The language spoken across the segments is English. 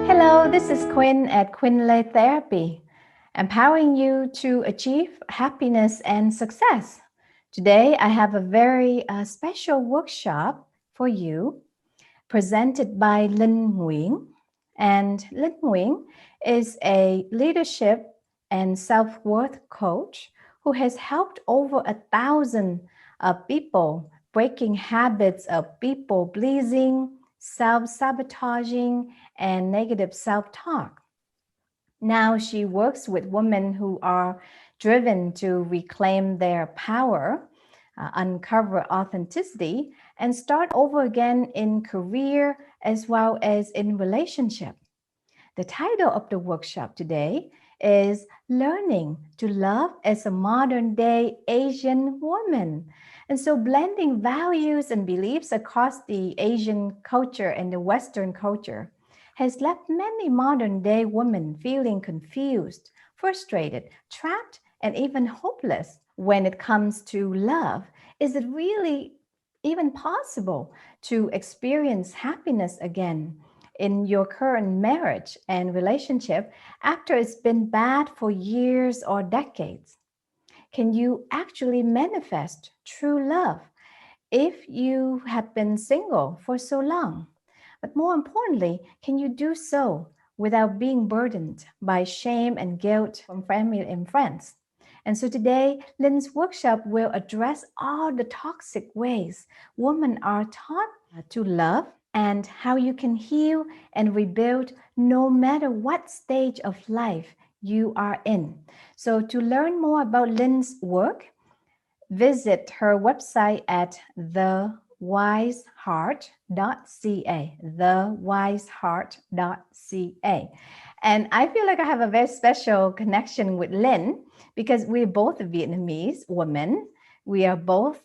Hello, this is Quyn at Quyn Lê Therapy, empowering you to achieve happiness and success. Today, I have a very special workshop for you presented by Linh Nguyễn. And Linh Nguyễn is a leadership and self-worth coach who has helped over 1,000 people breaking habits of people-pleasing, self-sabotaging, and negative self-talk. Now she works with women who are driven to reclaim their power, uncover authenticity, and start over again in career as well as in relationship. The title of the workshop today is Learning to Love as a Modern Day Asian Woman. And so blending values and beliefs across the Asian culture and the Western culture has left many modern day women feeling confused, frustrated, trapped, and even hopeless when it comes to love. Is it really even possible to experience happiness again in your current marriage and relationship after it's been bad for years or decades? Can you actually manifest true love if you have been single for so long? But more importantly, can you do so without being burdened by shame and guilt from family and friends? And so today, Lynn's workshop will address all the toxic ways women are taught to love and how you can heal and rebuild no matter what stage of life you are in. So to learn more about Lynn's work, visit her website at thewiseheart.ca, thewiseheart.ca. And I feel like I have a very special connection with Lynn because we're both Vietnamese women. We are both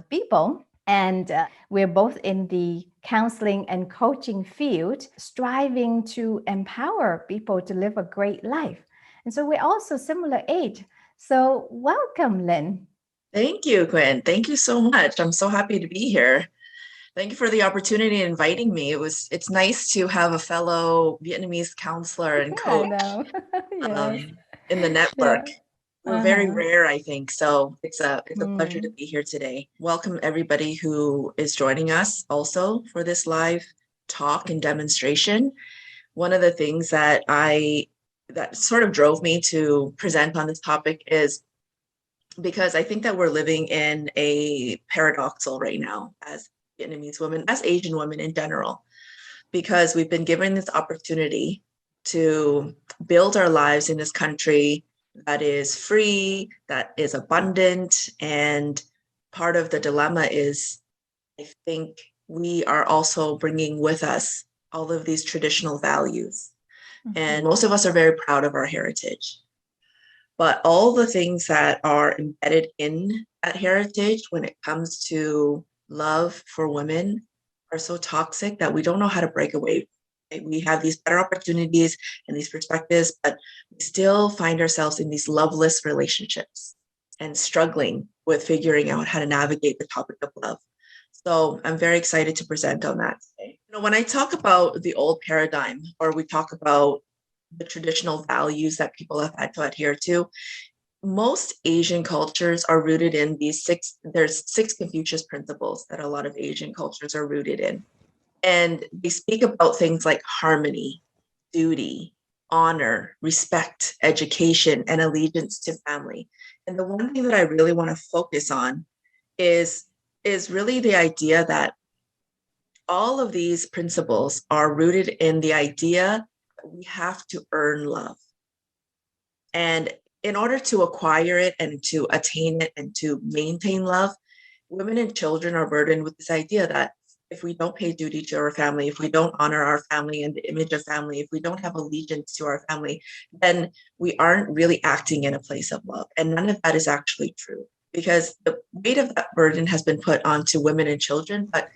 people, and we're both in the counseling and coaching field, striving to empower people to live a great life. And so we're also similar age. So welcome, Lynn. Thank you, Quyn. Thank you so much. I'm so happy to be here. Thank you for the opportunity and inviting me. It's nice to have a fellow Vietnamese counselor and coach Yes. in the Yeah. network. We're very Uh-huh. rare, I think. So it's a pleasure to be here today. Welcome everybody who is joining us also for this live talk and demonstration. One of the things that sort of drove me to present on this topic is because I think that we're living in a paradoxal right now as Vietnamese women, as Asian women in general, because we've been given this opportunity to build our lives in this country that is free, that is abundant. And part of the dilemma is, I think we are also bringing with us all of these traditional values. Mm-hmm. And most of us are very proud of our heritage. But all the things that are embedded in that heritage when it comes to love for women are so toxic that we don't know how to break away. We have these better opportunities and these perspectives, but we still find ourselves in these loveless relationships and struggling with figuring out how to navigate the topic of love. So I'm very excited to present on that today. When I talk about the old paradigm, or we talk about the traditional values that people have had to adhere to, most Asian cultures are rooted in there's six Confucius principles that a lot of Asian cultures are rooted in. And they speak about things like harmony, duty, honor, respect, education, and allegiance to family. And the one thing that I really want to focus on is really the idea that all of these principles are rooted in the idea that we have to earn love. And in order to acquire it and to attain it and to maintain love, women and children are burdened with this idea that if we don't pay duty to our family, if we don't honor our family and the image of family, if we don't have allegiance to our family, then we aren't really acting in a place of love. And none of that is actually true, because the weight of that burden has been put onto women and children, but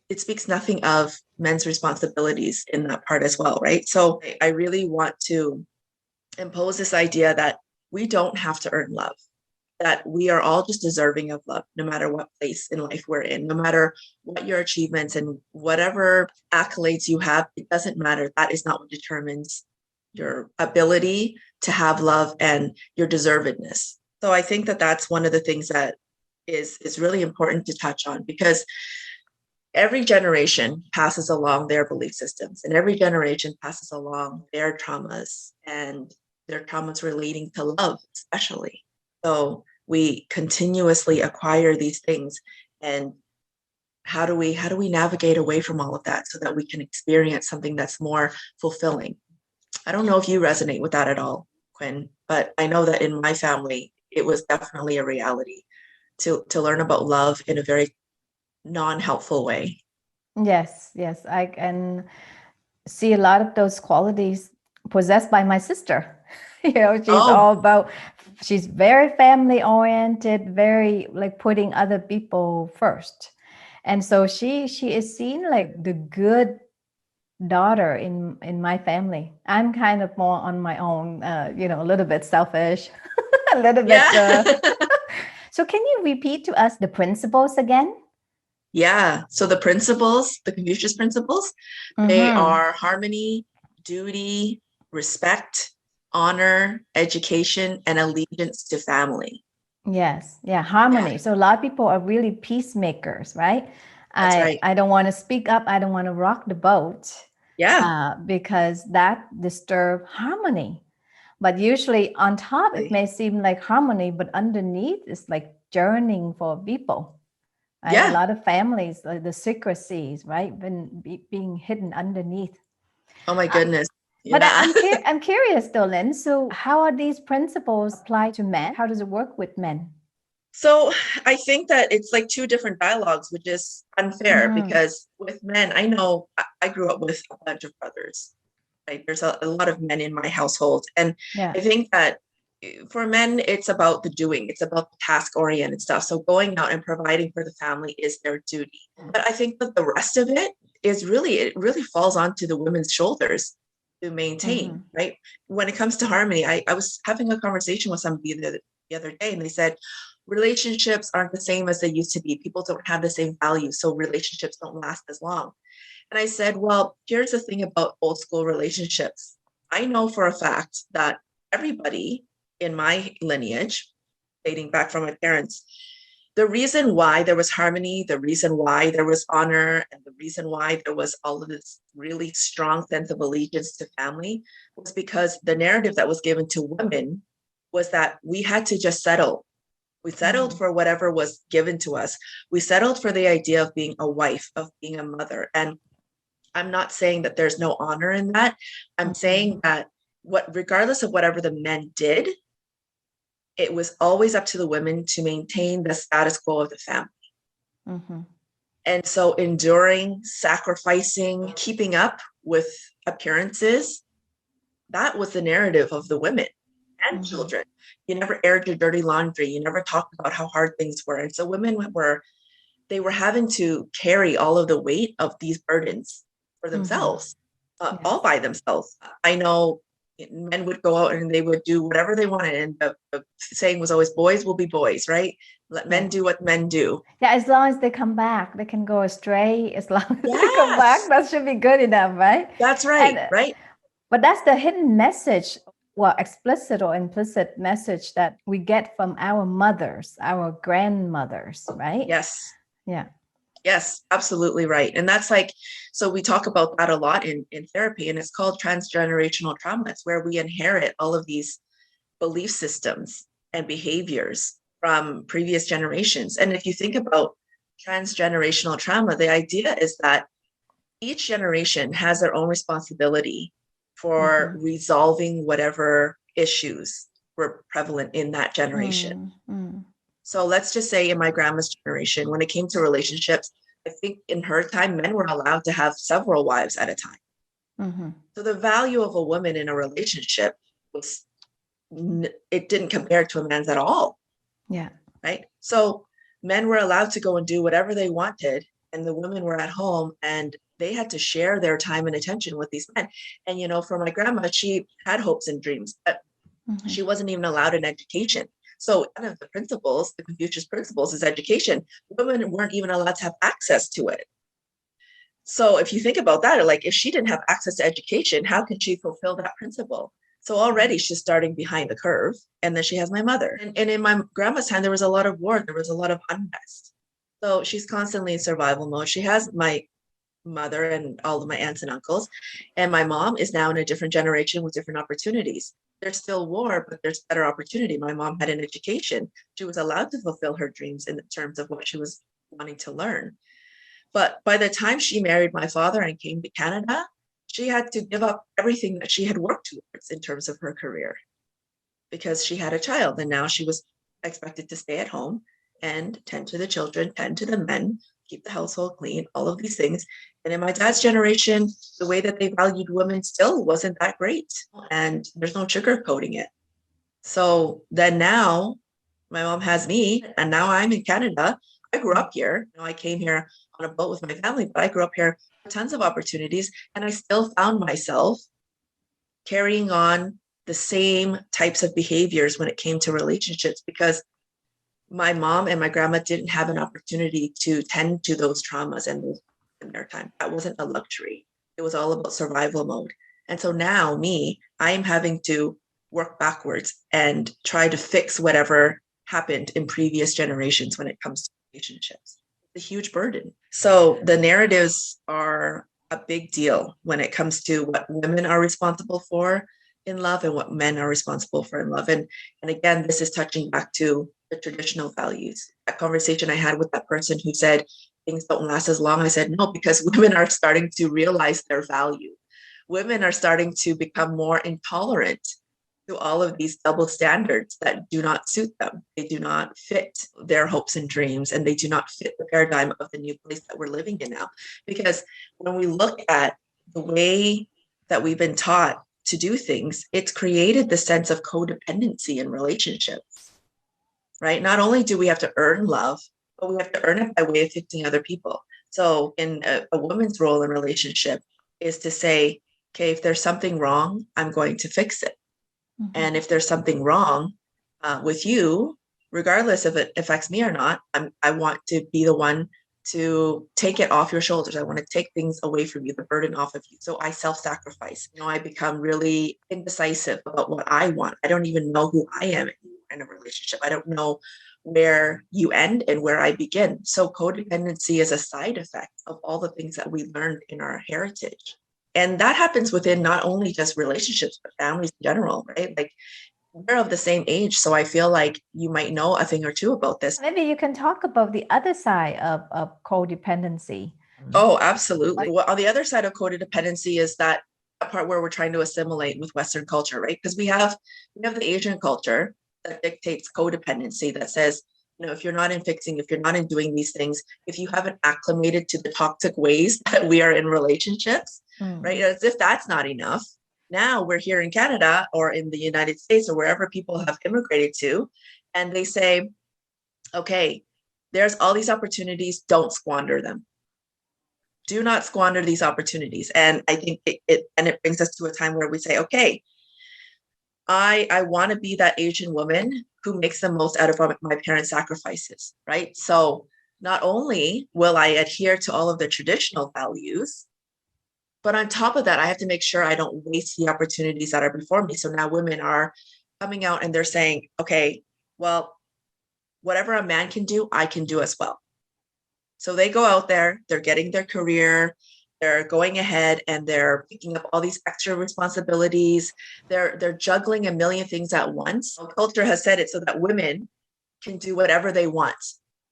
it speaks nothing of men's responsibilities in that part as well, right? So I really want to impose this idea that we don't have to earn love. that we are all just deserving of love, no matter what place in life we're in, no matter what your achievements and whatever accolades you have, it doesn't matter. That is not what determines your ability to have love and your deservedness. So I think that that's one of the things that is really important to touch on, because every generation passes along their belief systems, and every generation passes along their traumas, and their traumas relating to love, especially. So we continuously acquire these things, and how do we navigate away from all of that so that we can experience something that's more fulfilling? I don't know if you resonate with that at all, Quyn, but I know that in my family, it was definitely a reality to learn about love in a very non-helpful way. Yes, yes, I can see a lot of those qualities possessed by my sister. Oh, She's very family oriented, very like putting other people first. And so she is seen like the good daughter in my family. I'm kind of more on my own, a little bit selfish, a little bit. yeah. So can you repeat to us the principles again? Yeah. So the principles, the Confucius principles, they Mm-hmm. are harmony, duty, respect, honor, education, and allegiance to family. Yes, yeah, Yeah, harmony. So a lot of people are really peacemakers, right? that's I right. I don't want to speak up. I don't want to rock the boat, Yeah. because that disturb harmony. But usually on top, it may seem like harmony, but underneath is like journeying for people, right? A Yeah. lot of families, like the secrecies, right, being hidden underneath. Oh my Uh, goodness. But Yeah. I'm curious though, Lynn. So how are these principles applied to men? How does it work with men? So I think that it's like two different dialogues, which is unfair, Mm-hmm. because with men, I know I grew up with a bunch of brothers, right? There's a lot of men in my household. And Yeah. I think that for men, it's about the doing, it's about the task oriented stuff. So going out and providing for the family is their duty. But I think that the rest of it it really falls onto the women's shoulders to maintain, Mm-hmm. right? When it comes to harmony, I was having a conversation with somebody the other day, and they said, relationships aren't the same as they used to be. People don't have the same values, so relationships don't last as long. And I said, well, here's the thing about old school relationships. I know for a fact that everybody in my lineage, dating back from my parents, the reason why there was harmony, the reason why there was honor, and the reason why there was all of this really strong sense of allegiance to family was because the narrative that was given to women was that we had to just settle. We settled Mm-hmm. for whatever was given to us. We settled for the idea of being a wife, of being a mother. And I'm not saying that there's no honor in that. I'm Mm-hmm. saying that regardless of whatever the men did, it was always up to the women to maintain the status quo of the family. Mm-hmm. And so enduring, sacrificing, keeping up with appearances, that was the narrative of the women and Mm-hmm. children. You never aired your dirty laundry. You never talked about how hard things were. And so women were having to carry all of the weight of these burdens for Mm-hmm. themselves, all Yes. by themselves. I know men would go out and they would do whatever they wanted. And the saying was always, boys will be boys, right? Let men Yes. do what men do. Yeah, as long as they come back, they can go astray. As long as they come back, Yes, that should be good enough, right? that's right, And right? but that's the hidden message, well, explicit or implicit message that we get from our mothers, our grandmothers, right? Yes. Yeah. Yes, absolutely right. And that's like, so we talk about that a lot in therapy, and it's called transgenerational trauma. It's where we inherit all of these belief systems and behaviors from previous generations. And if you think about transgenerational trauma, the idea is that each generation has their own responsibility for Mm-hmm. resolving whatever issues were prevalent in that generation. Mm-hmm. So let's just say in my grandma's generation, when it came to relationships, I think in her time, men were allowed to have several wives at a time. Mm-hmm. So the value of a woman in a relationship was, it didn't compare to a man's at all, Yeah. right? So men were allowed to go and do whatever they wanted, and the women were at home and they had to share their time and attention with these men. And, for my grandma, she had hopes and dreams, but Mm-hmm. she wasn't even allowed an education. So one of the principles, the Confucius principles, is education. Women weren't even allowed to have access to it. So if you think about that, like if she didn't have access to education, how can she fulfill that principle? So already she's starting behind the curve. And then she has my mother. And in my grandma's time, there was a lot of war. There was a lot of unrest. So she's constantly in survival mode. She has my mother and all of my aunts and uncles. And my mom is now in a different generation with different opportunities. There's still war, but there's better opportunity. My mom had an education. She was allowed to fulfill her dreams in terms of what she was wanting to learn. But by the time she married my father and came to Canada, she had to give up everything that she had worked towards in terms of her career because she had a child, and now she was expected to stay at home and tend to the children, tend to the men, keep the household clean, all of these things. And in my dad's generation, the way that they valued women still wasn't that great, and there's no sugarcoating it. So then now my mom has me, and now I'm in Canada. I grew up here. I came here on a boat with my family, but I grew up here with tons of opportunities, and I still found myself carrying on the same types of behaviors when it came to relationships because my mom and my grandma didn't have an opportunity to tend to those traumas and in their time. That wasn't a luxury. It was all about survival mode. And so now I am having to work backwards and try to fix whatever happened in previous generations when it comes to relationships. It's a huge burden. So the narratives are a big deal when it comes to what women are responsible for in love and what men are responsible for in love. And again, this is touching back to the traditional values. That conversation I had with that person who said things don't last as long. I said, no, because women are starting to realize their value. Women are starting to become more intolerant to all of these double standards that do not suit them. They do not fit their hopes and dreams, and they do not fit the paradigm of the new place that we're living in now. Because when we look at the way that we've been taught to do things, it's created the sense of codependency in relationships, right? Not only do we have to earn love, but we have to earn it by way of fixing other people. So in a woman's role in relationship is to say, okay, if there's something wrong, I'm going to fix it. Mm-hmm. And if there's something wrong with you, regardless if it affects me or not, I want to be the one to take it off your shoulders. I want to take things away from you, the burden off of you. So I self-sacrifice. I become really indecisive about what I want. I don't even know who I am in a relationship. I don't know where you end and where I begin. So codependency is a side effect of all the things that we learned in our heritage. And that happens within not only just relationships, but families in general, right? Like we're of the same age. So I feel like you might know a thing or two about this. Maybe you can talk about the other side of codependency. Oh, absolutely. Well, on the other side of codependency is that part where we're trying to assimilate with Western culture, right? Because we have the Asian culture that dictates codependency that says, if you're not in fixing, if you're not in doing these things, if you haven't acclimated to the toxic ways that we are in relationships, right? As if that's not enough. Now we're here in Canada or in the United States or wherever people have immigrated to, and they say, okay, there's all these opportunities, don't squander them. Do not squander these opportunities. And I think it brings us to a time where we say, okay, I want to be that Asian woman who makes the most out of my parents' sacrifices, right? So not only will I adhere to all of the traditional values, but on top of that, I have to make sure I don't waste the opportunities that are before me. So now women are coming out and they're saying, okay, well, whatever a man can do, I can do as well. So they go out there, they're getting their career, they're going ahead and they're picking up all these extra responsibilities. They're juggling a million things at once. Culture has said it so that women can do whatever they want.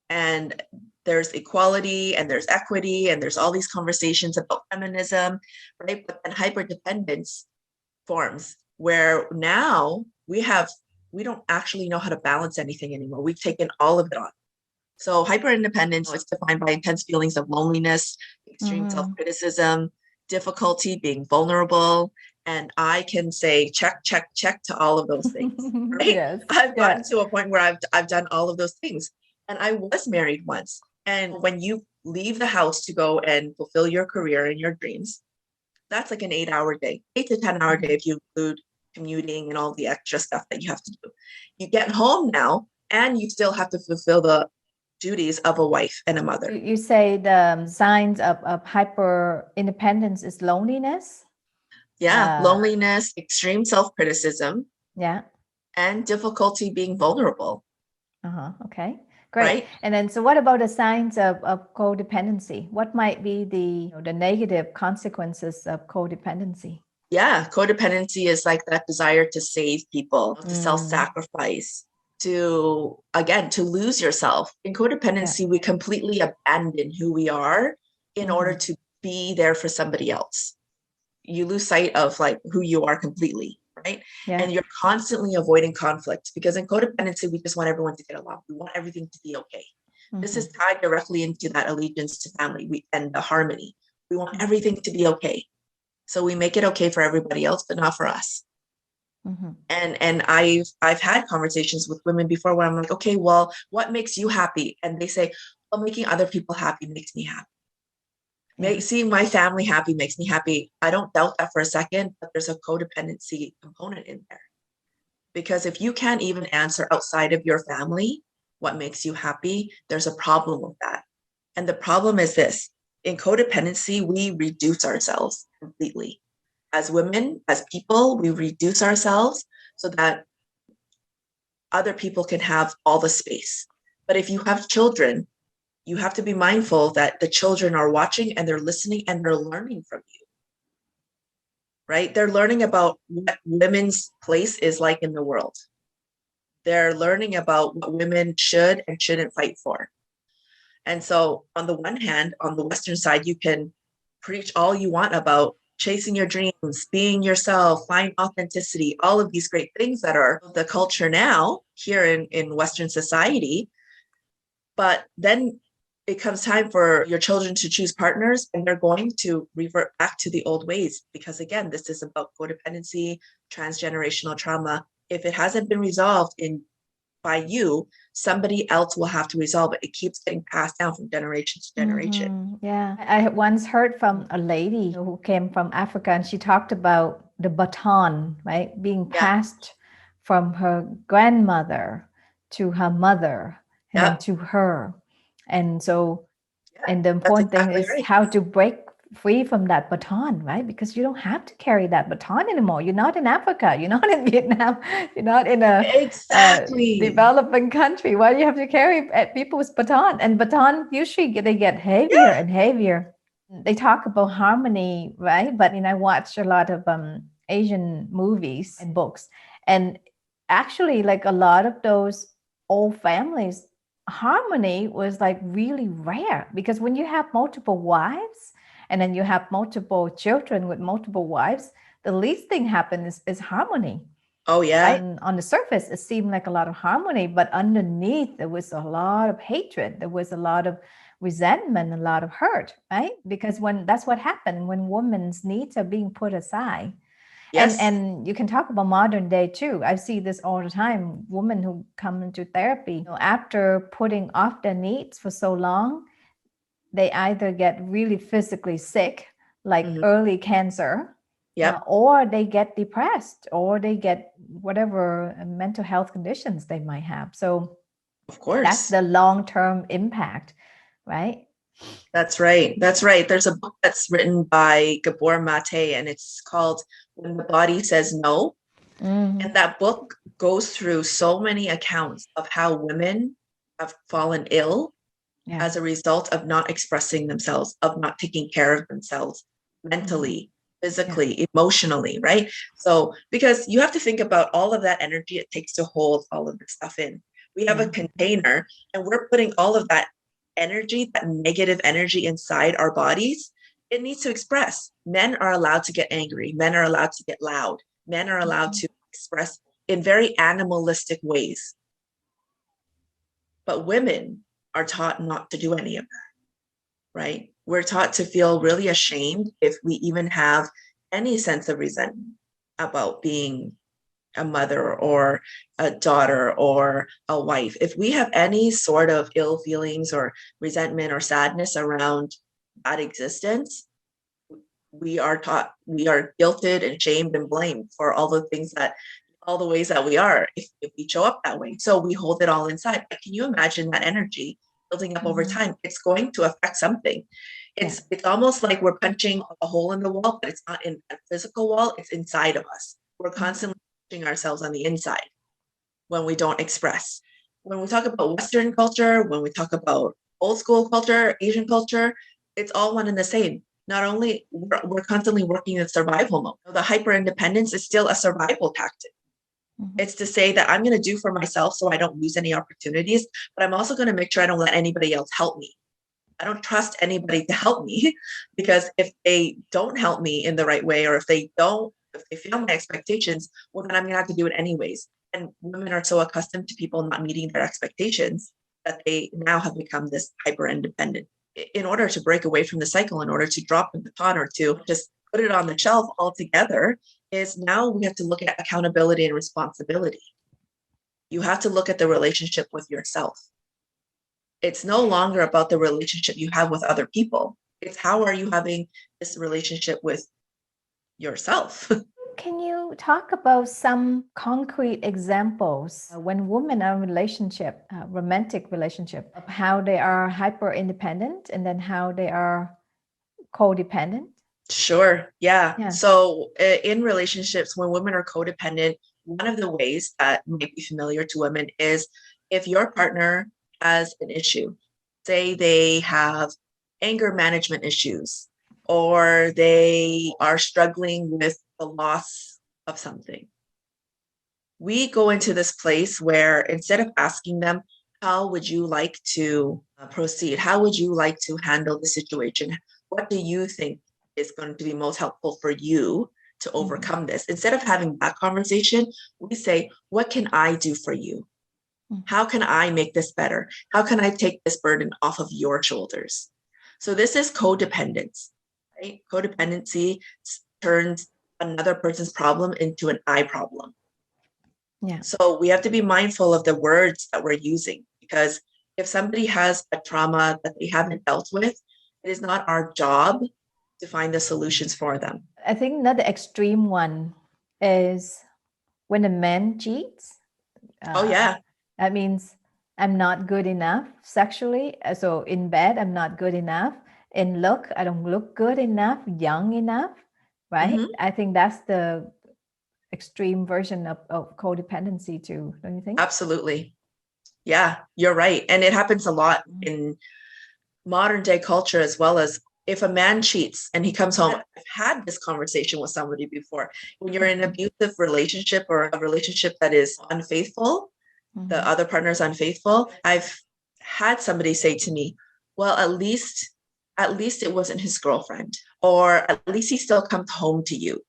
And there's equality and there's equity and there's all these conversations about feminism, right? But then hyperdependence forms where now we don't actually know how to balance anything anymore. We've taken all of it on. So hyperindependence is defined by intense feelings of loneliness, extreme self-criticism, difficulty being vulnerable. And I can say check, check, check to all of those things, right? Yes. I've gotten to a point where I've done all of those things. And I was married once. And when you leave the house to go and fulfill your career and your dreams, that's like an 8-hour day, 8 to 10 hour day if you include commuting and all the extra stuff that you have to do. You get home now and you still have to fulfill the duties of a wife and a mother. You say the signs of hyper independence is loneliness? Yeah, loneliness, extreme self-criticism. Yeah. And difficulty being vulnerable. Okay, great. Right? And then, so what about the signs of codependency? What might be the negative consequences of codependency? Yeah, codependency is like that desire to save people, to self-sacrifice, to lose yourself. In codependency, we completely abandon who we are in order to be there for somebody else. You lose sight of like who you are completely, right? Yeah. And you're constantly avoiding conflict, because in codependency, we just want everyone to get along. We want everything to be okay. This is tied directly into that allegiance to family and the harmony. We want everything to be okay. So we make it okay for everybody else, but not for us. And I've had conversations with women before where I'm like, okay, well, what makes you happy? And they say, well, making other people happy makes me happy. Seeing my family happy makes me happy. I don't doubt that for a second, but there's a codependency component in there. Because if you can't even answer outside of your family what makes you happy, there's a problem with that. And the problem is this: in codependency, we reduce ourselves completely. As women, as people, we reduce ourselves so that other people can have all the space. But if you have children, you have to be mindful that the children are watching and they're listening and they're learning from you, right? They're learning about what women's place is like in the world. They're learning about what women should and shouldn't fight for. And so on the one hand, on the Western side, you can preach all you want about chasing your dreams, being yourself, find authenticity, all of these great things that are the culture now here in Western society. But then it comes time for your children to choose partners, and they're going to revert back to the old ways, because again, this is about codependency, transgenerational trauma. If it hasn't been resolved by you, somebody else will have to resolve it. It keeps getting passed down from generation to generation. Yeah. I once heard from a lady who came from Africa, and she talked about the baton, right? Being passed from her grandmother to her mother and then to her. And so, and the important thing is how to break free from that baton, right? Because you don't have to carry that baton anymore. You're not in Africa. You're not in Vietnam. You're not in a developing country. Why do you have to carry people's baton? And baton, usually they get heavier and heavier. They talk about harmony, right? But I watch a lot of Asian movies and books. And actually, like a lot of those old families, harmony was like really rare, because when you have multiple wives and then you have multiple children with multiple wives, the least thing happens is harmony. Oh, yeah. Right? On the surface, it seemed like a lot of harmony, but underneath, there was a lot of hatred. There was a lot of resentment, a lot of hurt, right? Because that's what happened when women's needs are being put aside. Yes. And you can talk about modern day too. I see this all the time. Women who come into therapy, after putting off their needs for so long, they either get really physically sick, like early cancer, or they get depressed, or they get whatever mental health conditions they might have. So, of course, that's the long-term impact, right? That's right. That's right. There's a book that's written by Gabor Mate, and it's called When the Body Says No. And that book goes through so many accounts of how women have fallen ill as a result of not expressing themselves, of not taking care of themselves mentally, physically, emotionally, right? So, because you have to think about all of that energy it takes to hold all of this stuff in. We have a container, and we're putting all of that energy, that negative energy inside our bodies. It needs to express. Men are allowed to get angry. Men are allowed to get loud. Men are allowed to express in very animalistic ways. But women are taught not to do any of that, right? We're taught to feel really ashamed if we even have any sense of resentment about being a mother or a daughter or a wife. If we have any sort of ill feelings or resentment or sadness around that existence, we are taught, we are guilted and shamed and blamed for all the ways that we are if we show up that way. So we hold it all inside. But can you imagine that energy building up over time? It's going to affect something. It's almost like we're punching a hole in the wall, but it's not in a physical wall, it's inside of us. We're constantly punching ourselves on the inside when we don't express. When we talk about Western culture, when we talk about old school culture, Asian culture, it's all one and the same. Not only we're constantly working in survival mode. The hyper independence is still a survival tactic. It's to say that I'm going to do for myself so I don't lose any opportunities, but I'm also going to make sure I don't let anybody else help me. I don't trust anybody to help me, because if they don't help me in the right way, or if they fail my expectations, well, then I'm going to have to do it anyways. And women are so accustomed to people not meeting their expectations that they now have become this hyper independent. In order to break away from the cycle, in order to drop the baton or to just put it on the shelf altogether, is now we have to look at accountability and responsibility. You have to look at the relationship with yourself. It's no longer about the relationship you have with other people. It's how are you having this relationship with yourself? Can you talk about some concrete examples when women are in relationship, romantic relationship, of how they are hyper independent and then how they are codependent? Sure. Yeah. So in relationships, when women are codependent, one of the ways that might be familiar to women is if your partner has an issue, say they have anger management issues, or they are struggling with the loss of something. We go into this place where instead of asking them, how would you like to proceed? How would you like to handle the situation? What do you think is going to be most helpful for you to overcome this? Instead of having that conversation, we say, what can I do for you? How can I make this better? How can I take this burden off of your shoulders? So this is codependence, right? Codependency turns another person's problem into an I problem. Yeah. So we have to be mindful of the words that we're using, because if somebody has a trauma that they haven't dealt with, it is not our job to find the solutions for them. I think another extreme one is when a man cheats. That means I'm not good enough sexually. So in bed, I'm not good enough. In look, I don't look good enough, young enough, right? I think that's the extreme version of codependency too, don't you think? Absolutely. Yeah, you're right. And it happens a lot in modern day culture, as well as if a man cheats and he comes home. I've had this conversation with somebody before. When you're in an abusive relationship or a relationship that is unfaithful, the other partner is unfaithful, I've had somebody say to me, well, at least it wasn't his girlfriend, or at least he still comes home to you.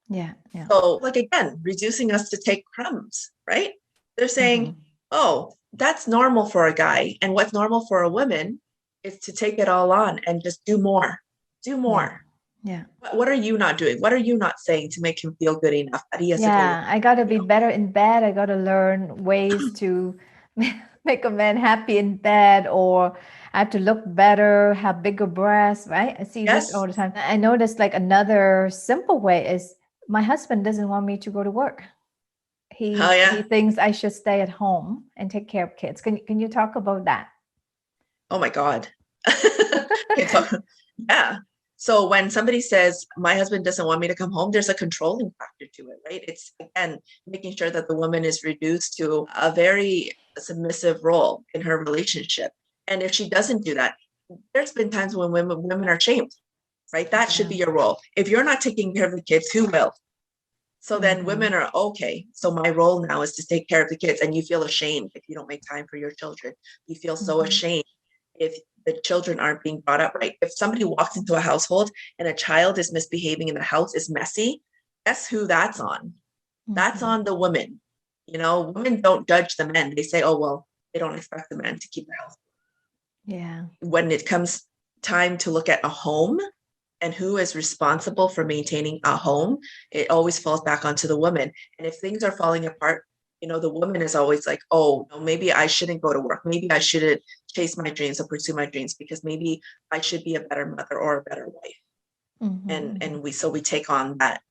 Yeah. So like, again, reducing us to take crumbs, right? They're saying, oh, that's normal for a guy. And what's normal for a woman is to take it all on and just do more. Yeah. What are you not doing? What are you not saying to make him feel good enough that he has to go? I got to be better in bed. I got to learn ways to make a man happy in bed, or I have to look better, have bigger breasts, right? I see this all the time. I noticed like another simple way is my husband doesn't want me to go to work. He thinks I should stay at home and take care of kids. Can you talk about that? Oh my God. Yeah. So when somebody says, my husband doesn't want me to come home, there's a controlling factor to it, right? It's, again, making sure that the woman is reduced to a very submissive role in her relationship. And if she doesn't do that, there's been times when women are shamed, right? That should be your role. If you're not taking care of the kids, who will? So then women are, okay, so my role now is to take care of the kids. And you feel ashamed if you don't make time for your children. You feel so ashamed if the children aren't being brought up right. If somebody walks into a household and a child is misbehaving and the house is messy, guess who that's on? That's on the woman. You know, women don't judge the men. They say, oh, well, they don't expect the man to keep the house. Yeah. When it comes time to look at a home and who is responsible for maintaining a home, it always falls back onto the woman. And if things are falling apart, you know, the woman is always like, oh, maybe I shouldn't go to work. Maybe I shouldn't chase my dreams or pursue my dreams, because maybe I should be a better mother or a better wife. And we take on that,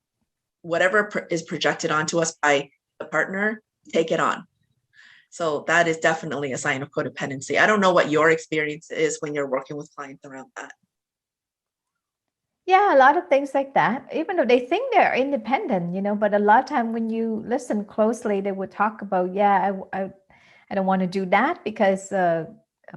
whatever is projected onto us by the partner, take it on. So that is definitely a sign of codependency. I don't know what your experience is when you're working with clients around that. Yeah, a lot of things like that, even though they think they're independent, but a lot of time when you listen closely, they would talk about, I don't want to do that because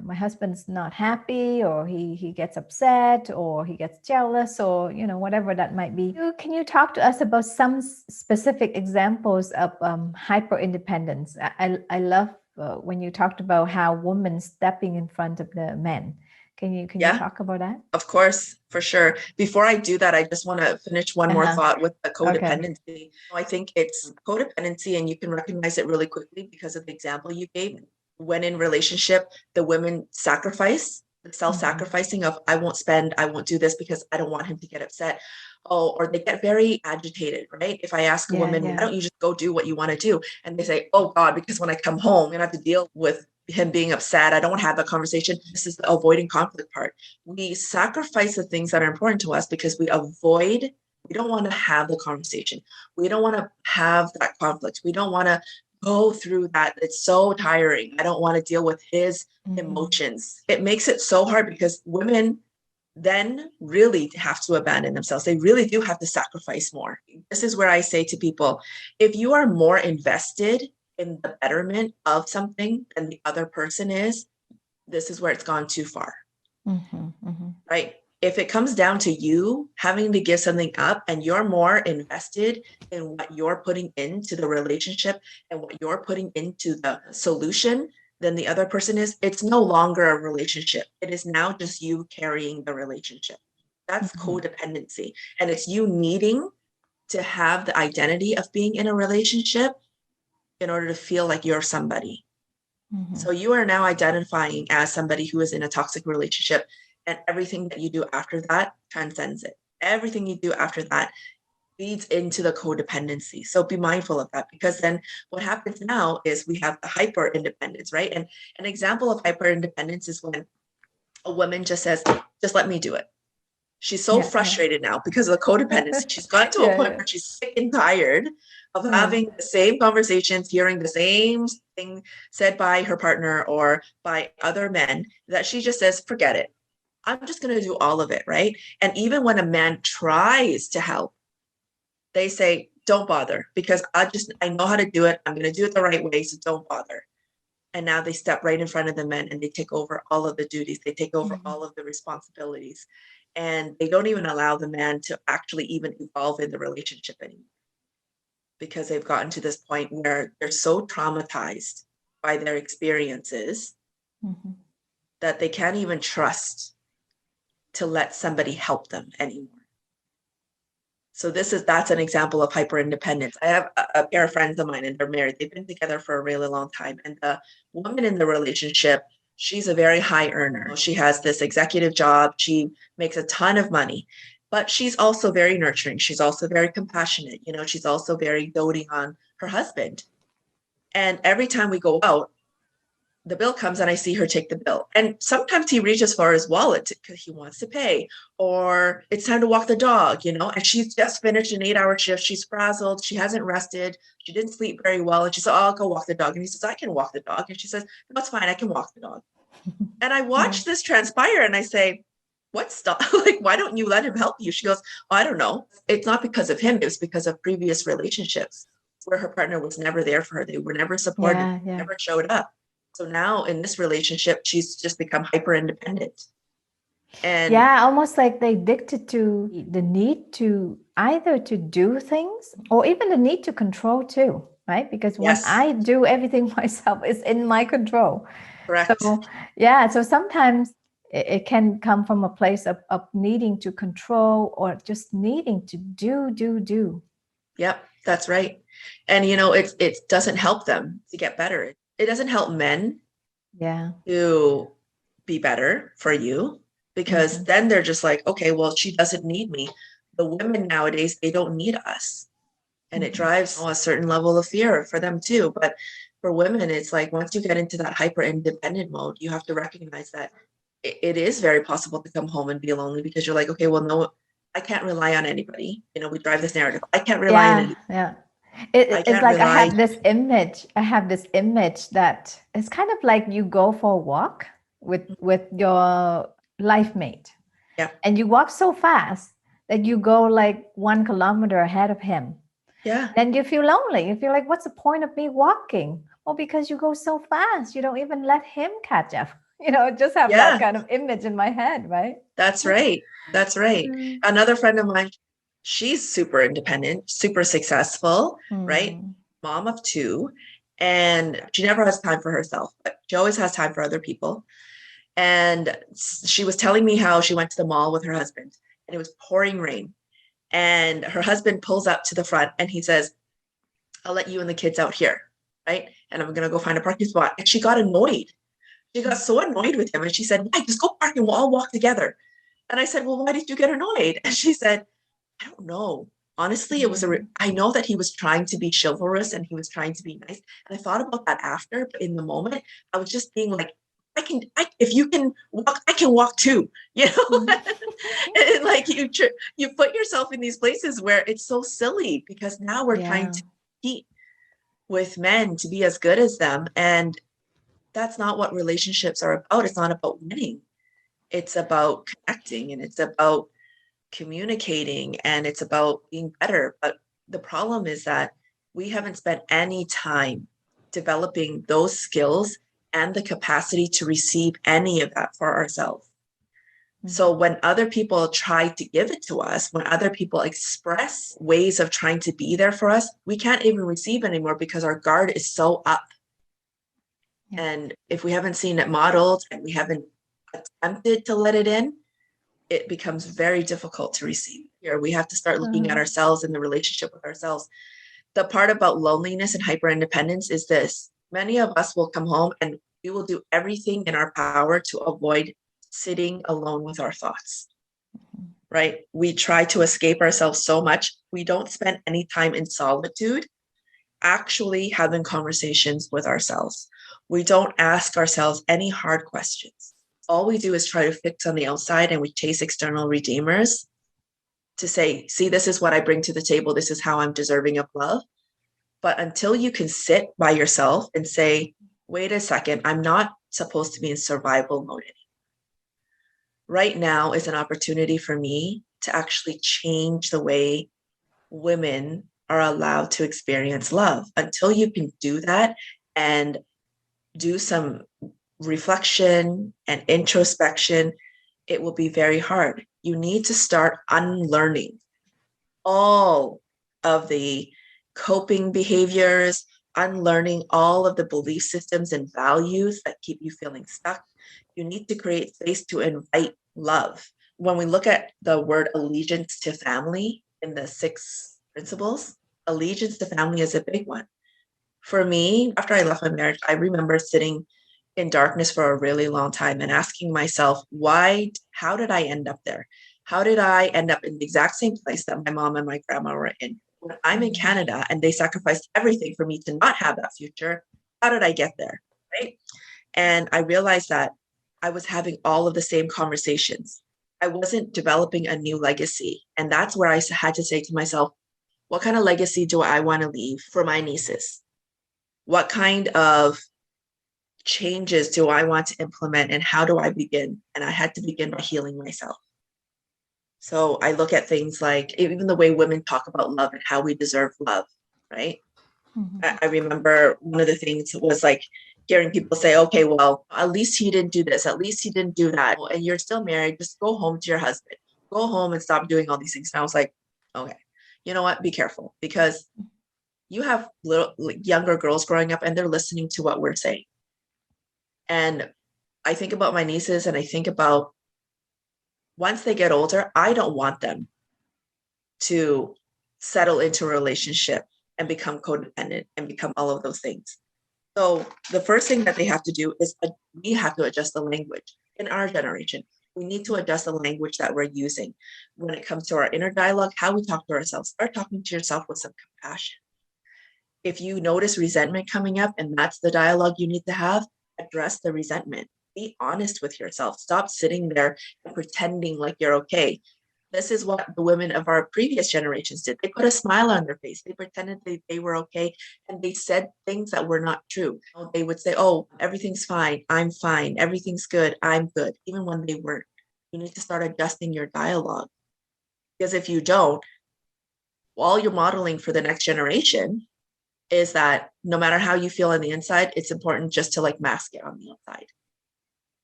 my husband's not happy, or he gets upset, or he gets jealous, or, whatever that might be. Can you talk to us about some specific examples of hyper independence? I love when you talked about how women stepping in front of the men. Can you talk about that? Of course, for sure. Before I do that, I just want to finish one more thought with the codependency. Okay. I think it's codependency, and you can recognize it really quickly because of the example you gave. When in relationship, the women sacrifice, the self-sacrificing of, I won't do this because I don't want him to get upset. Oh, or they get very agitated, right? If I ask a woman, why don't you just go do what you want to do? And they say, oh God, because when I come home, I'm going to have to deal with him being upset. I don't want to have that conversation. This is the avoiding conflict part. We sacrifice the things that are important to us because we don't want to have the conversation. We don't want to have that conflict. We don't want to go through that. It's so tiring. I don't want to deal with his emotions. It makes it so hard because women then really have to abandon themselves. They really do have to sacrifice more. This is where I say to people, if you are more invested in the betterment of something than the other person is, this is where it's gone too far. Right? If it comes down to you having to give something up and you're more invested in what you're putting into the relationship and what you're putting into the solution than the other person is, it's no longer a relationship. It is now just you carrying the relationship. That's codependency. And it's you needing to have the identity of being in a relationship in order to feel like you're somebody. So you are now identifying as somebody who is in a toxic relationship, and everything that you do after that transcends it. Everything you do after that leads into the codependency. So be mindful of that, because then what happens now is we have the hyper independence, right? And an example of hyper independence is when a woman just says, just let me do it. She's so frustrated now because of the codependency. She's gotten to a point where she's sick and tired of having the same conversations, hearing the same thing said by her partner or by other men, that she just says, forget it. I'm just going to do all of it, right? And even when a man tries to help, they say, don't bother, because I know how to do it. I'm going to do it the right way, so don't bother. And now they step right in front of the men and they take over all of the duties. They take over all of the responsibilities. And they don't even allow the man to actually even evolve in the relationship anymore, because they've gotten to this point where they're so traumatized by their experiences that they can't even trust to let somebody help them anymore. So that's an example of hyper independence. I have a pair of friends of mine, and they're married. They've been together for a really long time. And the woman in the relationship, she's a very high earner. She has this executive job. She makes a ton of money, but she's also very nurturing. She's also very compassionate. She's also very doting on her husband. And every time we go out, the bill comes and I see her take the bill. And sometimes he reaches for his wallet because he wants to pay, or it's time to walk the dog, and she's just finished an 8-hour shift. She's frazzled. She hasn't rested. She didn't sleep very well. And she said, oh, I'll go walk the dog. And he says, I can walk the dog. And she says, no, it's fine. I can walk the dog. And I watch this transpire and I say, what stuff? Like, why don't you let him help you? She goes, oh, I don't know. It's not because of him. It was because of previous relationships where her partner was never there for her. They were never supported, never showed up. So now in this relationship, she's just become hyper independent. And almost like they addicted to the need to either to do things or even the need to control too, right? Because when I do everything myself, it's in my control. Correct. So sometimes it can come from a place of needing to control or just needing to do. Yep, that's right. And it doesn't help them to get better. It doesn't help men to be better for you, because then they're just like, okay, well, she doesn't need me. The women nowadays, they don't need us. And it drives a certain level of fear for them too. But for women, it's like, once you get into that hyper independent mode, you have to recognize that it is very possible to come home and be lonely, because you're like, okay, well, no, I can't rely on anybody. We drive this narrative. I can't rely on Yeah, anybody. yeah. I It's can't like rely. I have this image that it's kind of like you go for a walk with your life mate, Yeah. and you walk so fast that you go like 1 kilometer ahead of him. Yeah. Then you feel lonely. You feel like, what's the point of me walking? Well, because you go so fast, you don't even let him catch up. Just have that Yeah. kind of image in my head, right? That's right. That's right. Mm. Another friend of mine, she's super independent, super successful, right? Mm. Mom of two. And she never has time for herself, but she always has time for other people. And she was telling me how she went to the mall with her husband and it was pouring rain. And her husband pulls up to the front and he says, I'll let you and the kids out here, right? And I'm going to go find a parking spot. And she got annoyed. She got so annoyed with him. And she said, Mike, just go park and we'll all walk together. And I said, well, why did you get annoyed? And she said, I don't know. Honestly, I know that he was trying to be chivalrous and he was trying to be nice. And I thought about that after, but in the moment, I was just being like, if you can walk, I can walk too, and like you put yourself in these places where it's so silly because now we're trying Yeah. to compete with men to be as good as them. And that's not what relationships are about. It's not about winning. It's about connecting and it's about communicating and it's about being better. But the problem is that we haven't spent any time developing those skills and the capacity to receive any of that for ourselves. So when other people try to give it to us, when other people express ways of trying to be there for us, we can't even receive anymore because our guard is so up. Yeah. And if we haven't seen it modeled and we haven't attempted to let it in, it becomes very difficult to receive. Here, we have to start looking at ourselves and the relationship with ourselves. The part about loneliness and hyper independence is this: many of us will come home and we will do everything in our power to avoid sitting alone with our thoughts, right? We try to escape ourselves so much. We don't spend any time in solitude actually having conversations with ourselves. We don't ask ourselves any hard questions. All we do is try to fix on the outside and we chase external redeemers to say, see, this is what I bring to the table. This is how I'm deserving of love. But until you can sit by yourself and say, wait a second, I'm not supposed to be in survival mode anymore. Right now is an opportunity for me to actually change the way women are allowed to experience love. Until you can do that and do some reflection and introspection, it will be very hard. You need to start unlearning all of the coping behaviors, unlearning all of the belief systems and values that keep you feeling stuck. You need to create space to invite love. When we look at the word allegiance to family in the 6 principles, allegiance to family is a big one. For me, after I left my marriage, I remember sitting in darkness for a really long time and asking myself, how did I end up there? How did I end up in the exact same place that my mom and my grandma were in? When I'm in Canada and they sacrificed everything for me to not have that future, how did I get there? Right. And I realized that I was having all of the same conversations. I wasn't developing a new legacy. And that's where I had to say to myself, what kind of legacy do I want to leave for my nieces? What kind of changes do I want to implement and how do I begin? And I had to begin by healing myself. So I look at things like even the way women talk about love and how we deserve love, right? I remember one of the things was like hearing people say, okay, well, at least he didn't do this, at least he didn't do that. And you're still married, just go home to your husband. Go home and stop doing all these things. And I was like, okay, you know what? Be careful because you have younger girls growing up and they're listening to what we're saying. And I think about my nieces and I think about once they get older, I don't want them to settle into a relationship and become codependent and become all of those things. So the first thing that they have to do is we have to adjust the language in our generation. We need to adjust the language that we're using when it comes to our inner dialogue, how we talk to ourselves. Start talking to yourself with some compassion. If you notice resentment coming up and that's the dialogue you need to have, address the resentment. Be honest with yourself. Stop sitting there and pretending like you're okay. This is what the women of our previous generations did. They put a smile on their face. They pretended they were okay. And they said things that were not true. They would say, oh, everything's fine. I'm fine. Everything's good. I'm good. Even when they weren't. You need to start adjusting your dialogue. Because if you don't, all you're modeling for the next generation is that no matter how you feel on the inside, it's important just to like mask it on the outside.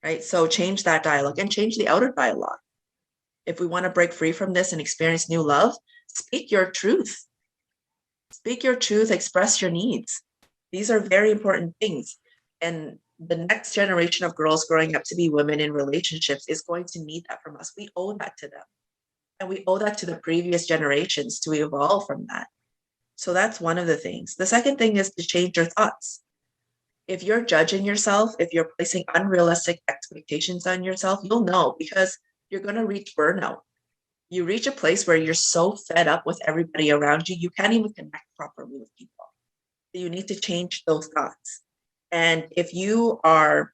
Right? So change that dialogue and change the outer dialogue. If we want to break free from this and experience new love, speak your truth. Speak your truth, express your needs. These are very important things. And the next generation of girls growing up to be women in relationships is going to need that from us. We owe that to them. And we owe that to the previous generations to evolve from that. So that's one of the things. The second thing is to change your thoughts. If you're judging yourself, if you're placing unrealistic expectations on yourself, you'll know, because you're going to reach burnout. You reach a place where you're so fed up with everybody around you, you can't even connect properly with people. You need to change those thoughts. And if you are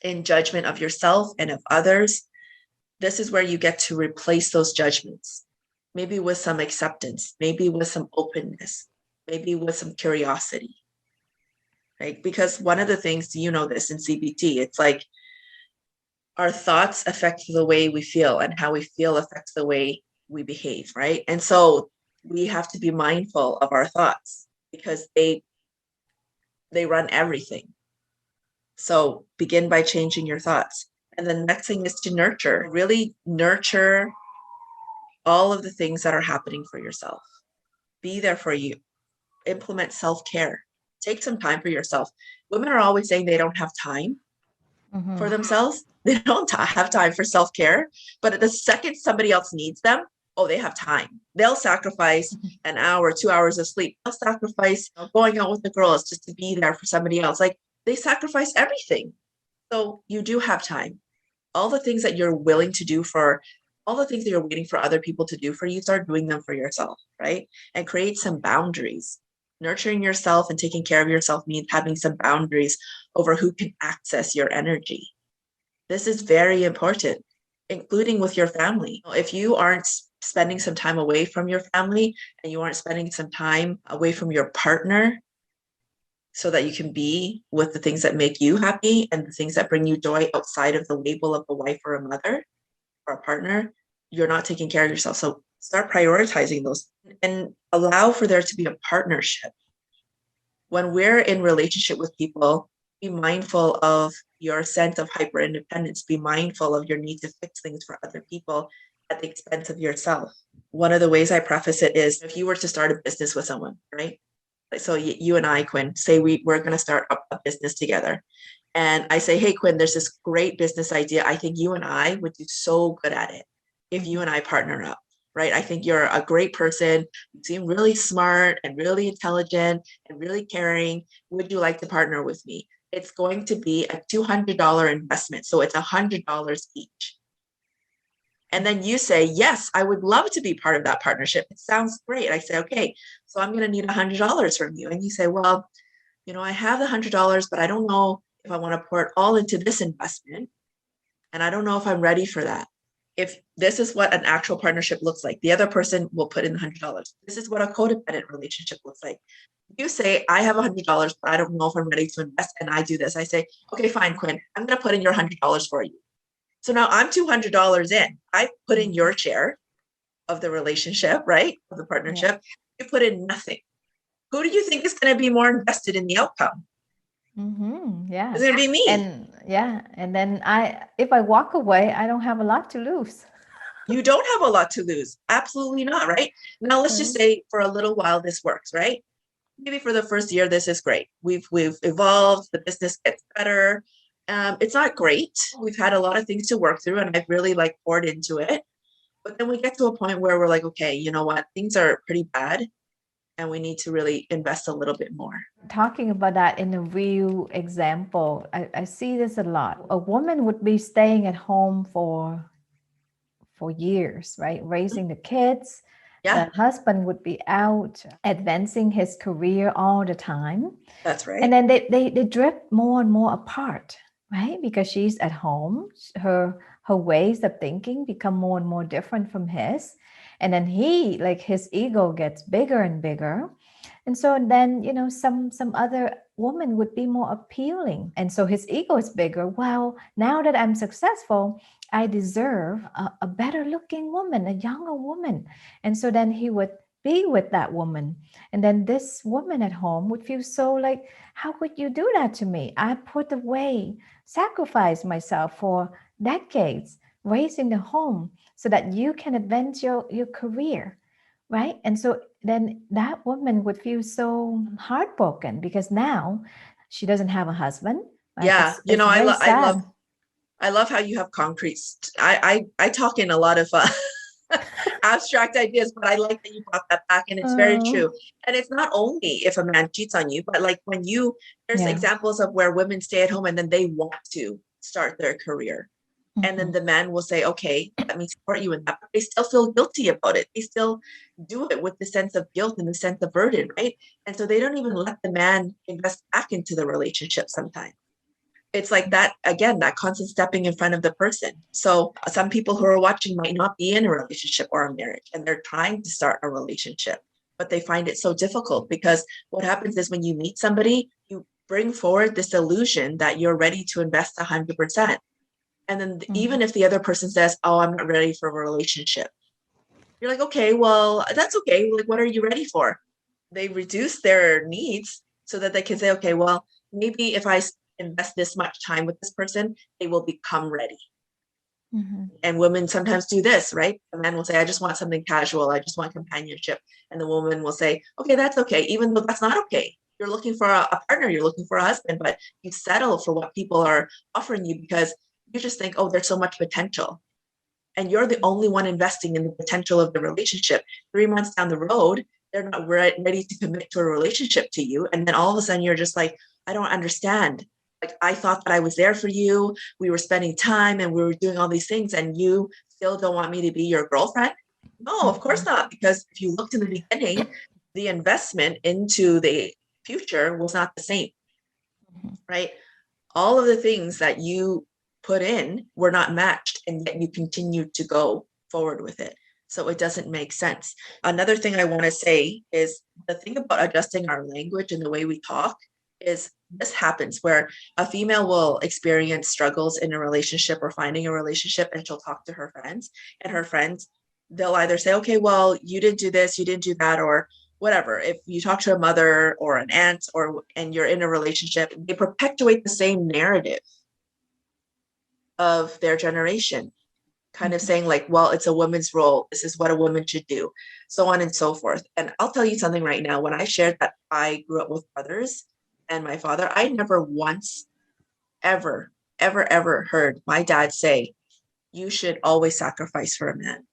in judgment of yourself and of others, this is where you get to replace those judgments, maybe with some acceptance, maybe with some openness, maybe with some curiosity, right? Because one of the things, you know this in CBT, it's like our thoughts affect the way we feel, and how we feel affects the way we behave, right? And so we have to be mindful of our thoughts, because they run everything. So begin by changing your thoughts. And the next thing is to nurture, really nurture all of the things that are happening for yourself. Be there for you. Implement self-care. Take some time for yourself. Women are always saying they don't have time for themselves. They don't have time for self-care. But at the second somebody else needs them, oh, they have time. They'll sacrifice an hour, 2 hours of sleep. They'll sacrifice going out with the girls just to be there for somebody else. Like, they sacrifice everything. So you do have time. All the things that you're willing to do all the things that you're waiting for other people to do for you, start doing them for yourself, right? And create some boundaries. Nurturing yourself and taking care of yourself means having some boundaries over who can access your energy. This is very important, including with your family. If you aren't spending some time away from your family, and you aren't spending some time away from your partner, so that you can be with the things that make you happy and the things that bring you joy outside of the label of a wife or a mother or a partner, you're not taking care of yourself. So start prioritizing those and allow for there to be a partnership. When we're in relationship with people, be mindful of your sense of hyper independence. Be mindful of your need to fix things for other people at the expense of yourself. One of the ways I preface it is, if you were to start a business with someone, right? So you and I, Quyn, say we're going to start a business together. And I say, hey, Quyn, there's this great business idea. I think you and I would do so good at it if you and I partner up, right? I think you're a great person. You seem really smart and really intelligent and really caring. Would you like to partner with me? It's going to be a $200 investment. So it's $100 each. And then you say, yes, I would love to be part of that partnership. It sounds great. I say, okay, so I'm going to need $100 from you. And you say, well, I have the $100, but I don't know if I want to pour it all into this investment. And I don't know if I'm ready for that. If this is what an actual partnership looks like, the other person will put in the $100. This is what a codependent relationship looks like. You say, I have $100, but I don't know if I'm ready to invest. And I do this. I say, okay, fine, Quyn, I'm going to put in your $100 for you. So now I'm $200 in. I put in your share of the relationship, right? Of the partnership. Yeah. You put in nothing. Who do you think is going to be more invested in the outcome? Yeah. It's going to be me. And then if I walk away, I don't have a lot to lose. You don't have a lot to lose. Absolutely not, right? Now let's just say for a little while this works, right? Maybe for the first year, this is great. We've evolved. The business gets better. It's not great. We've had a lot of things to work through, and I've really poured into it. But then we get to a point where we're like, okay, you know what? Things are pretty bad, and we need to really invest a little bit more. Talking about that in a real example, I see this a lot. A woman would be staying at home for years, right? Raising the kids. Yeah. The husband would be out advancing his career all the time. That's right. And then they drift more and more apart, right? Because she's at home. Her her ways of thinking become more and more different from his. And then he, like, his ego gets bigger and bigger. And so then, some other woman would be more appealing. And so his ego is bigger. Well, now that I'm successful, I deserve a better looking woman, a younger woman. And so then he would be with that woman. And then this woman at home would feel so like, how could you do that to me? I put away, sacrificed myself for decades, raising the home so that you can advance your career, right? And so then that woman would feel so heartbroken because now she doesn't have a husband, right? Yeah, It's very sad. I love how you have concrete. I talk in a lot of abstract ideas, but I like that you brought that back, and it's very Oh, true. And it's not only if a man cheats on you, but like when there's yeah. examples of where women stay at home and then they want to start their career. And then Mhm. the man will say, okay, let me support you in that. But they still feel guilty about it. They still do it with the sense of guilt and the sense of burden, right? And so they don't even let the man invest back into the relationship sometimes. It's like that, again, that constant stepping in front of the person. So some people who are watching might not be in a relationship or a marriage, and they're trying to start a relationship, but they find it so difficult because what happens is when you meet somebody, you bring forward this illusion that you're ready to invest 100%. And then Mhm. even if the other person says, oh, I'm not ready for a relationship, you're like, okay, well, that's okay. Like, what are you ready for? They reduce their needs so that they can say, okay, well, maybe if I invest this much time with this person, they will become ready. Mhm. And women sometimes do this, right? The man will say, I just want something casual. I just want companionship. And the woman will say, okay, that's okay. Even though that's not okay. You're looking for a partner, you're looking for a husband, but you settle for what people are offering you because you just think, oh, there's so much potential. And you're the only one investing in the potential of the relationship. 3 months down the road, they're not ready to commit to a relationship to you. And then all of a sudden you're just like, I don't understand. Like, I thought that I was there for you. We were spending time and we were doing all these things, and you still don't want me to be your girlfriend? No, of course Mhm. not. Because if you looked in the beginning, the investment into the future was not the same, Mhm. right? All of the things that you put in were not matched, and yet you continue to go forward with it. So it doesn't make sense. Another thing I want to say is the thing about adjusting our language and the way we talk is this happens where a female will experience struggles in a relationship or finding a relationship, and she'll talk to her friends, and her friends, they'll either say, okay, well, you didn't do this, you didn't do that, or whatever. If you talk to a mother or an aunt and you're in a relationship, they perpetuate the same narrative of their generation, kind of Mhm. saying like, well, it's a woman's role, this is what a woman should do, so on and so forth. And I'll tell you something right now. When I shared that I grew up with brothers and my father, I never once ever heard my dad say, you should always sacrifice for a man.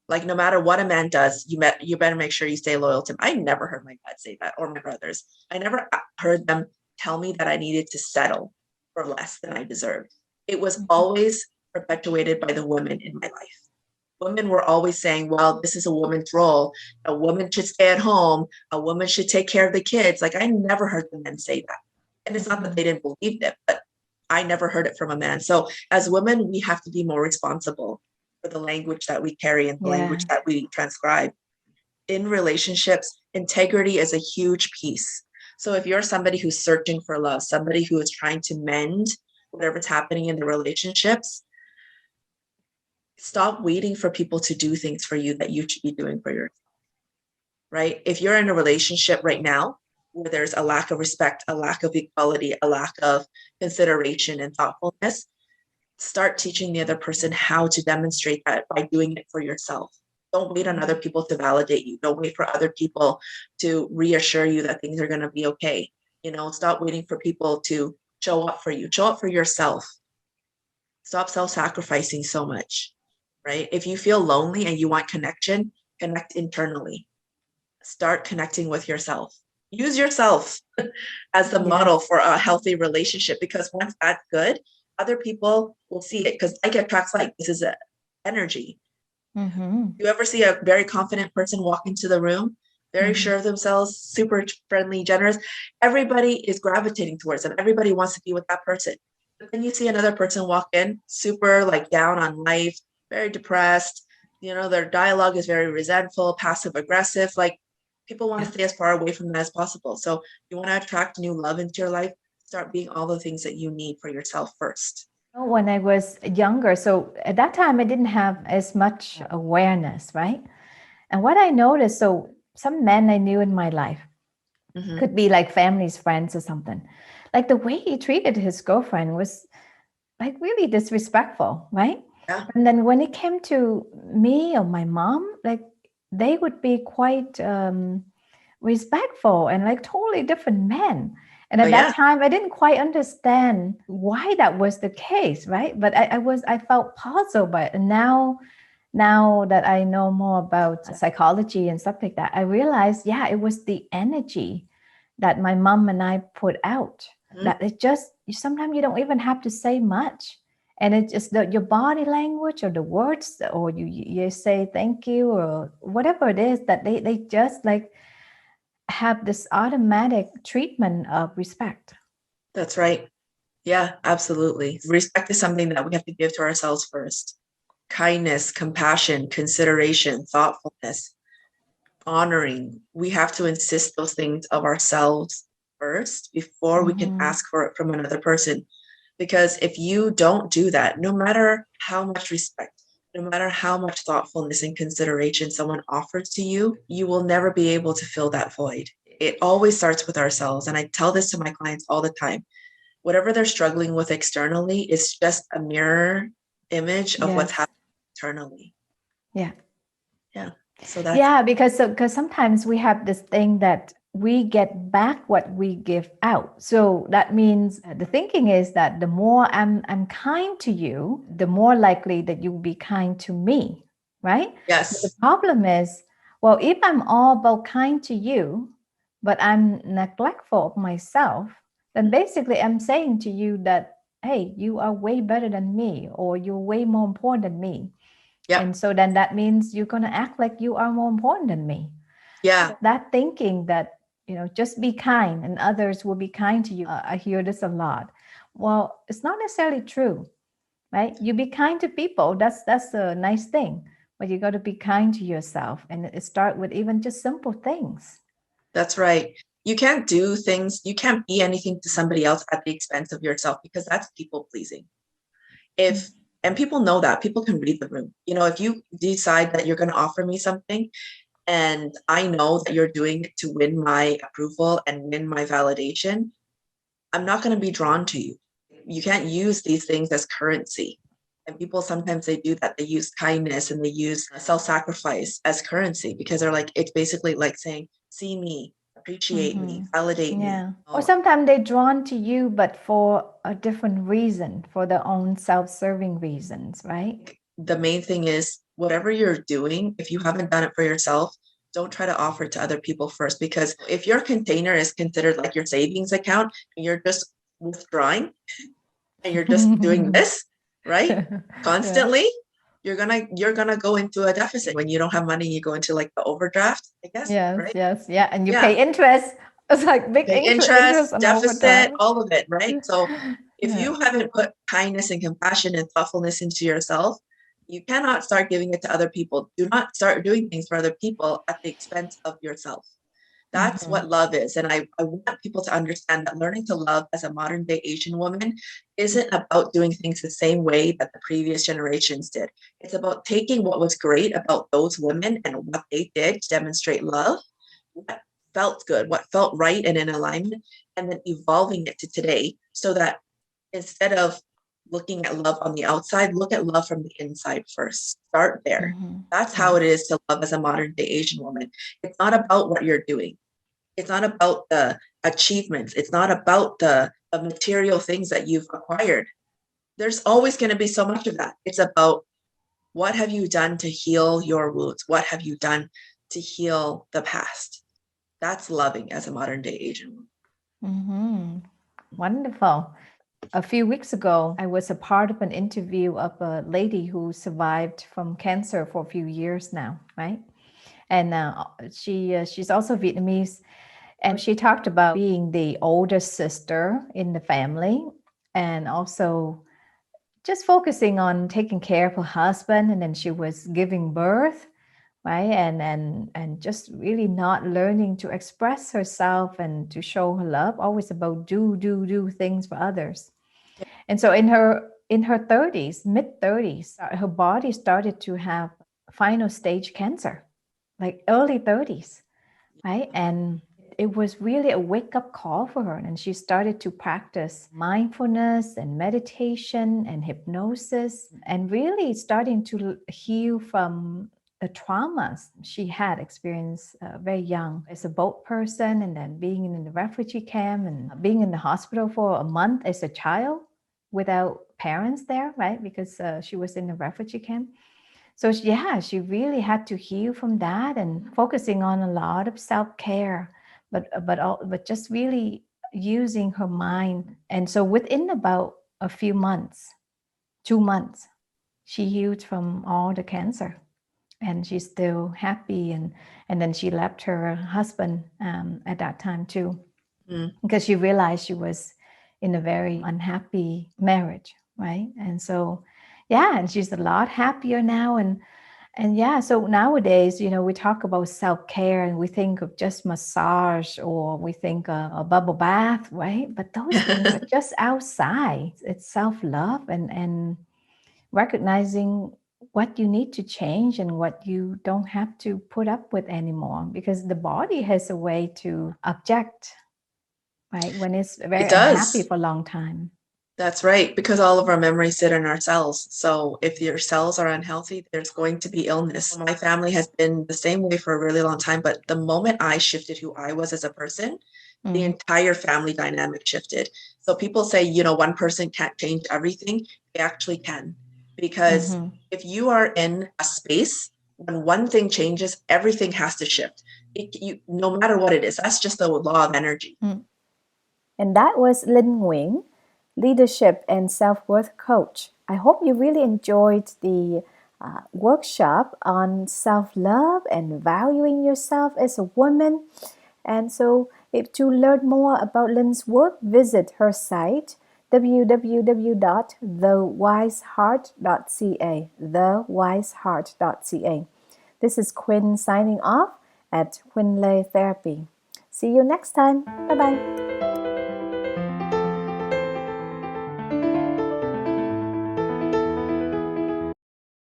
Like, no matter what a man does, you better make sure you stay loyal to him. I never heard my dad say that, or my brothers. I never heard them tell me that I needed to settle for less than I deserved. It was Mhm. always perpetuated by the women in my life. Women were always saying, well, this is a woman's role. A woman should stay at home. A woman should take care of the kids. Like, I never heard the men say that. And it's not that Mhm. they didn't believe it, but I never heard it from a man. So as women, we have to be more responsible for the language that we carry and the language Yeah. that we transcribe. In relationships, integrity is a huge piece. So if you're somebody who's searching for love, somebody who is trying to mend whatever's happening in the relationships, stop waiting for people to do things for you that you should be doing for yourself, right? If you're in a relationship right now where there's a lack of respect, a lack of equality, a lack of consideration and thoughtfulness, start teaching the other person how to demonstrate that by doing it for yourself. Don't wait on other people to validate you. Don't wait for other people to reassure you that things are going to be okay. Stop waiting for people to show up for you. Show up for yourself. Stop self-sacrificing so much, right? If you feel lonely and you want connection, connect internally. Start connecting with yourself. Use yourself as the model Yes. for a healthy relationship, because once that's good, other people will see it, because I get tracks like this is a energy. Mhm. You ever see a very confident person walk into the room, very Mhm. sure of themselves, super friendly, generous? Everybody is gravitating towards them. Everybody wants to be with that person. But then you see another person walk in, super like down on life, very depressed. Their dialogue is very resentful, passive aggressive. Like people want to stay as far away from that as possible. So you want to attract new love into your life, start being all the things that you need for yourself first. When I was younger, so at that time I didn't have as much awareness, right? And what I noticed, so some men I knew in my life, could be like family's friends or something, like the way he treated his girlfriend was like really disrespectful, right? Yeah. And then when it came to me or my mom, like they would be quite respectful and like totally different men. And at that time, I didn't quite understand why that was the case, right? But I felt puzzled by it. And now that I know more about psychology and stuff like that, I realized, yeah, it was the energy that my mom and I put out. That it just, sometimes you don't even have to say much. And it's just your body language or the words, or you say thank you or whatever it is, that they just like have this automatic treatment of respect. That's right. Yeah, absolutely. Respect is something that we have to give to ourselves first. Kindness, compassion, consideration, thoughtfulness, honoring. We have to insist those things of ourselves first before we can ask for it from another person. Because if you don't do that, no matter how much respect, no matter how much thoughtfulness and consideration someone offers to you, you will never be able to fill that void. It always starts with ourselves. And I tell this to my clients all the time. Whatever they're struggling with externally is just a mirror image of what's happening internally. Yeah. Yeah. So that's because sometimes we have this thing that we get back what we give out. So that means the thinking is that the more I'm kind to you, the more likely that you'll be kind to me, right? Yes. But the problem is, well, if I'm all about kind to you, but I'm neglectful of myself, then basically I'm saying to you that, hey, you are way better than me, or you're way more important than me. Yep. And so then that means you're going to act like you are more important than me. Yeah. So that thinking that, just be kind and others will be kind to you. I hear this a lot. Well, it's not necessarily true, right? You be kind to people. That's a nice thing, but you got to be kind to yourself, and it start with even just simple things. That's right. You can't do things, you can't be anything to somebody else at the expense of yourself, because that's people pleasing. And people know that. People can read the room. If you decide that you're going to offer me something and I know that you're doing it to win my approval and win my validation, I'm not going to be drawn to you. You can't use these things as currency. And people sometimes they do that. They use kindness and they use self-sacrifice as currency, because they're like, it's basically like saying, see me, appreciate me, validate me. Or sometimes they're drawn to you, but for a different reason, for their own self-serving reasons, right? The main thing is, whatever you're doing, if you haven't done it for yourself, don't try to offer it to other people first. Because if your container is considered like your savings account and you're just withdrawing and you're just doing this, right? Constantly, you're gonna go into a deficit. When you don't have money, you go into like the overdraft, I guess. Yes, right? yes, yeah. And you pay interest. It's like big interest on deficit, overdraft. all of it, right? So if you haven't put kindness and compassion and thoughtfulness into yourself, you cannot start giving it to other people. Do not start doing things for other people at the expense of yourself. That's what love is. And I want people to understand that learning to love as a modern day Asian woman isn't about doing things the same way that the previous generations did. It's about taking what was great about those women and what they did to demonstrate love, what felt good, what felt right and in alignment, and then evolving it to today, so that instead of looking at love on the outside, look at love from the inside first. Start there. That's how it is to love as a modern day Asian woman. It's not about what you're doing. It's not about the achievements. It's not about the material things that you've acquired. There's always going to be so much of that. It's about, what have you done to heal your wounds? What have you done to heal the past? That's loving as a modern day Asian woman. Wonderful. A few weeks ago, I was a part of an interview of a lady who survived from cancer for a few years now, right? And she's also Vietnamese. And she talked about being the older sister in the family. and also just focusing on taking care of her husband, and then she was giving birth, right? And just really not learning to express herself and to show her love, always about do things for others. And so in her 30s, mid 30s, her body started to have final stage cancer, like early 30s, right? And it was really a wake-up call for her, and she started to practice mindfulness and meditation and hypnosis, and really starting to heal from the traumas she had experienced very young as a boat person, and then being in the refugee camp and being in the hospital for a month as a child without parents there, right? Because she was in the refugee camp. So yeah, she really had to heal from that, and focusing on a lot of self-care, but just really using her mind. And so within about a few months, 2 months, she healed from all the cancer, and she's still happy. And then she left her husband at that time too, because she realized she was in a very unhappy marriage, right? And so yeah, and she's a lot happier now. And yeah, so nowadays, we talk about self-care and we think of just massage, or we think of a bubble bath, right? But those things are just outside. It's self-love, and recognizing what you need to change and what you don't have to put up with anymore, because the body has a way to object, right? When it's very It unhappy does. for a long time. That's right, because all of our memories sit in our cells. So if your cells are unhealthy, there's going to be illness. My family has been the same way for a really long time, but the moment I shifted who I was as a person, the entire family dynamic shifted. So people say, one person can't change everything. They actually can. Because if you are in a space, when one thing changes, everything has to shift. No matter what it is, that's just the law of energy. And that was Linh Nguyen, leadership and self-worth coach. I hope you really enjoyed the workshop on self-love and valuing yourself as a woman. And so if to learn more about Linh's work, visit her site www.thewiseheart.ca, thewiseheart.ca. This is Quyn signing off at Quyn Lê Therapy. See you next time. Bye-bye.